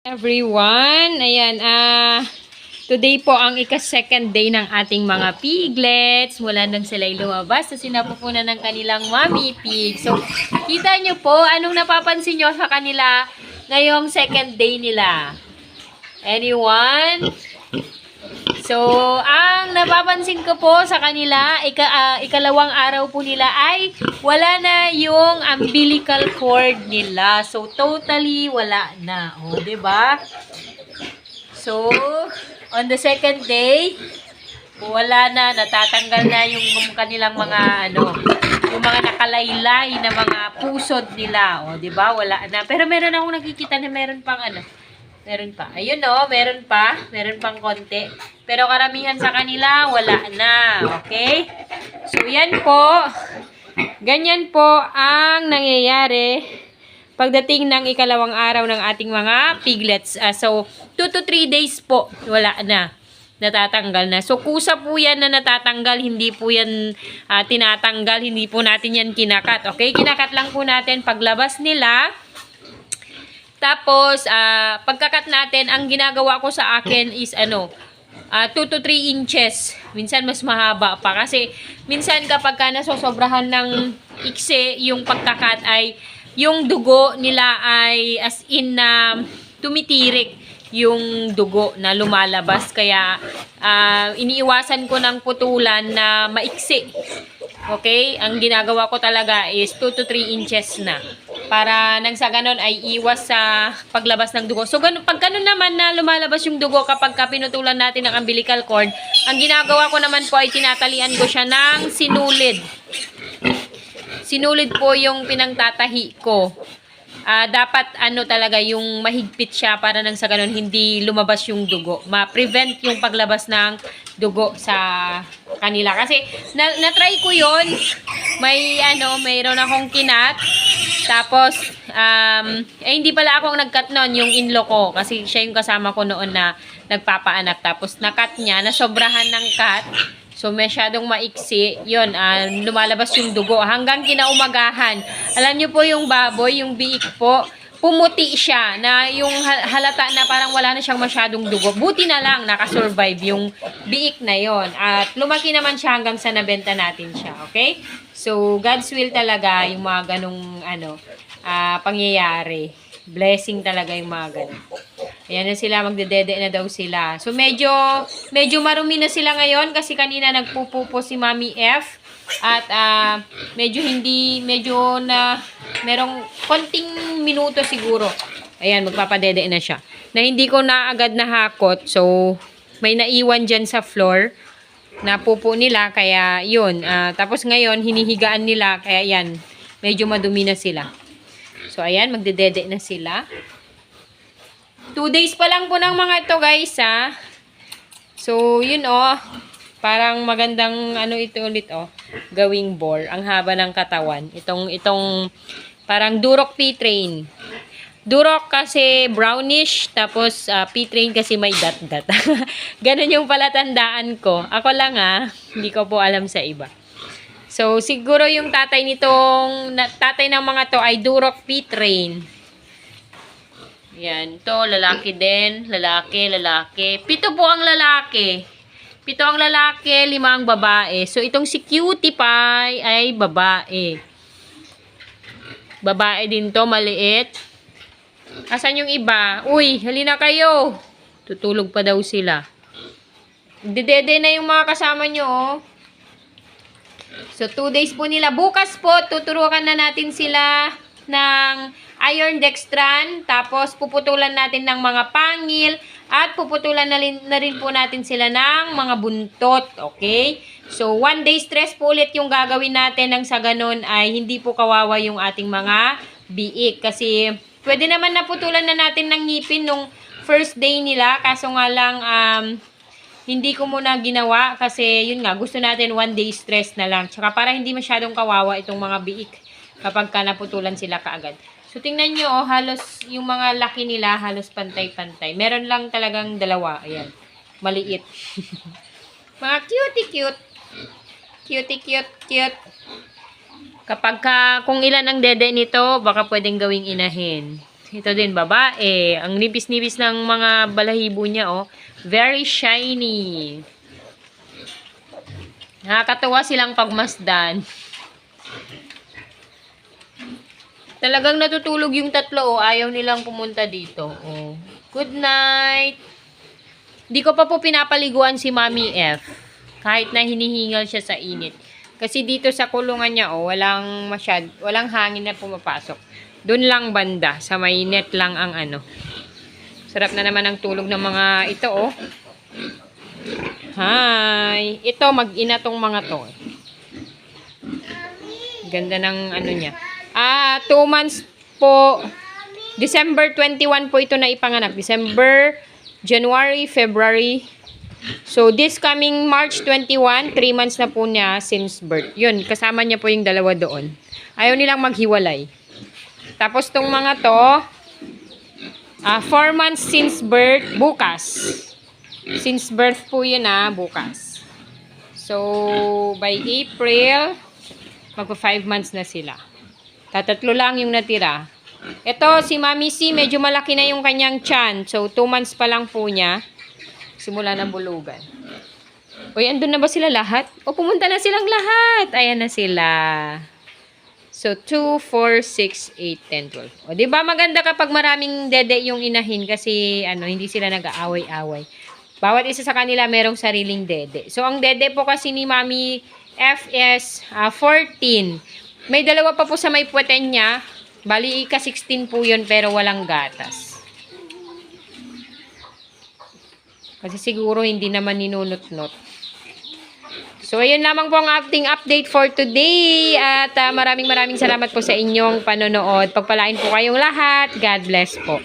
Everyone, ayan, today po ang ika-second day ng ating mga piglets. Mula nang sila'y lumabas, so sinapupunan ng kanilang mommy pig. So, kita nyo po, anong napapansin nyo sa kanila ngayong second day nila? Anyone? So, ang napapansin ko po sa kanila, ikalawang araw po nila ay wala na yung umbilical cord nila. So, totally wala na. O, diba? So, on the second day, wala na, natatanggal na yung kanilang mga, yung mga nakalaylay na mga pusod nila. O, diba? Wala na. Pero meron akong nakikita na meron pang meron pa. Ayun meron pa. Meron pang konti. Pero karamihan sa kanila, wala na. Okay? So, yan po. Ganyan po ang nangyayari pagdating ng ikalawang araw ng ating mga piglets. So, 2 to 3 days po, wala na. Natatanggal na. So, kusa po yan na natatanggal. Hindi po yan tinatanggal. Hindi po natin yan kinakat. Okay? Kinakat lang po natin paglabas nila. Tapos, pagkakat natin, ang ginagawa ko sa akin is 2 to 3 inches. Minsan mas mahaba pa. Kasi, minsan kapag nasosobrahan ng ikse, yung pagkakat ay, yung dugo nila ay as in na tumitirik yung dugo na lumalabas. Kaya, iniiwasan ko ng putulan na maiksi. Okay? Ang ginagawa ko talaga is 2 to 3 inches na. Para nang sa ganon ay iwas sa paglabas ng dugo. So, pag ganon naman na lumalabas yung dugo kapag pinutulan natin ng umbilical cord, ang ginagawa ko naman po ay tinatalian ko siya ng sinulid. Sinulid po yung pinangtatahi ko. Dapat talaga yung mahigpit siya para nang sa ganon hindi lumabas yung dugo. Ma-prevent yung paglabas ng dugo sa kanila. Kasi na-try ko yon. Mayroon akong kinat. Tapos, hindi pala akong nag-cut noon, yung in-law ko. Kasi siya yung kasama ko noon na nagpapaanak. Tapos, na-cut niya, nasobrahan ng cut. So, masyadong maiksi. Yun, lumalabas yung dugo. Hanggang kinaumagahan. Alam niyo po yung baboy, yung biik po, pumuti siya na yung halata na parang wala na siyang masyadong dugo. Buti na lang, nakasurvive yung biik na yon. At lumaki naman siya hanggang sa nabenta natin siya. Okay? So, God's will talaga yung mga ganong pangyayari. Blessing talaga yung mga ganon. Ayan na sila, magdedede na daw sila. So, medyo marumi na sila ngayon kasi kanina nagpupupo si Mami F. At merong konting minuto siguro. Ayan, magpapadede na siya. Na hindi ko na agad nahakot. So, may naiwan dyan sa floor na pupo nila. Kaya, yun. Tapos ngayon, hinihigaan nila. Kaya, yan. Medyo madumi na sila. So, ayan, magdedede na sila. 2 days pa lang po ng mga ito, guys, ha. So, yun, parang magandang, ito ulit, gawing bore. Ang haba ng katawan. Itong, parang Duroc P-Train. Duroc kasi brownish, tapos P-Train kasi may dot-dot. Ganun yung palatandaan ko. Ako lang, hindi ko po alam sa iba. So, siguro yung tatay ng mga to ay Duroc P-Train. Yan, to lalaki din, lalaki. 7 po ang lalaki. 7 ang lalaki, 5 ang babae. So, itong si Cutie Pie ay babae. Babae din to, maliit. Asan yung iba? Uy, halina kayo. Tutulog pa daw sila. Dedede na yung mga kasama nyo, So, 2 days po nila. Bukas po, tuturukan na natin sila ng iron dextran. Tapos, puputulan natin ng mga pangil. At puputulan na rin po natin sila ng mga buntot. Okay? So, 1 day stress po ulit yung gagawin natin. Nang sa ganun ay hindi po kawawa yung ating mga biik. Kasi, pwede naman naputulan na natin ng ngipin nung first day nila. Kaso nga lang, hindi ko muna ginawa. Kasi, yun nga, gusto natin 1 day stress na lang. Tsaka para hindi masyadong kawawa itong mga biik kapag naputulan sila kaagad. So, tingnan nyo, halos yung mga laki nila, halos pantay-pantay. Meron lang talagang 2. Ayan. Maliit. Mga cutie-cute. Cutie-cute. Kapag kung ilan ang dede nito, baka pwedeng gawing inahin. Ito din, babae. Ang nipis-nipis ng mga balahibo niya, oh. Very shiny. Nakakatawa silang pagmasdan. Talagang natutulog yung tatlo, oh. Ayaw nilang pumunta dito, oh. Good night. Di ko pa po pinapaliguan si Mami F. Kahit na hinihingal siya sa init. Kasi dito sa kulungan niya, oh, walang hangin na pumapasok. Doon lang banda, sa may net lang ang ano. Sarap na naman ang tulog ng mga ito, oh. Hi! Ito, mag-ina tong mga to. Ganda ng ano niya. 2 months po. December 21 po ito na ipanganak. December, January, February. So, this coming March 21, 3 months na po niya since birth. Yun, kasama niya po yung dalawa doon. Ayaw nilang maghiwalay. Tapos, tong mga to, 4 months since birth, bukas. Since birth po yun bukas. So, by April, magpa 5 months na sila. Tatatlo lang yung natira. Ito, si Mami C, medyo malaki na yung kanyang tiyan. So, 2 months pa lang po niya. Simula ng bulugan. Uy, andun na ba sila lahat? O, pumunta na silang lahat. Ayan na sila. So, 2, 4, 6, 8, 10, 12. O, diba maganda kapag maraming dede yung inahin kasi hindi sila nag-aaway-away. Bawat isa sa kanila merong sariling dede. So, ang dede po kasi ni Mami F is 14. May dalawa pa po sa may puweten niya. Bali, ika-16 po yun pero walang gatas. Kasi siguro hindi naman ninunot-not. So, ayun lamang po ang ating update for today. At maraming salamat po sa inyong panonood. Pagpalain po kayong lahat. God bless po.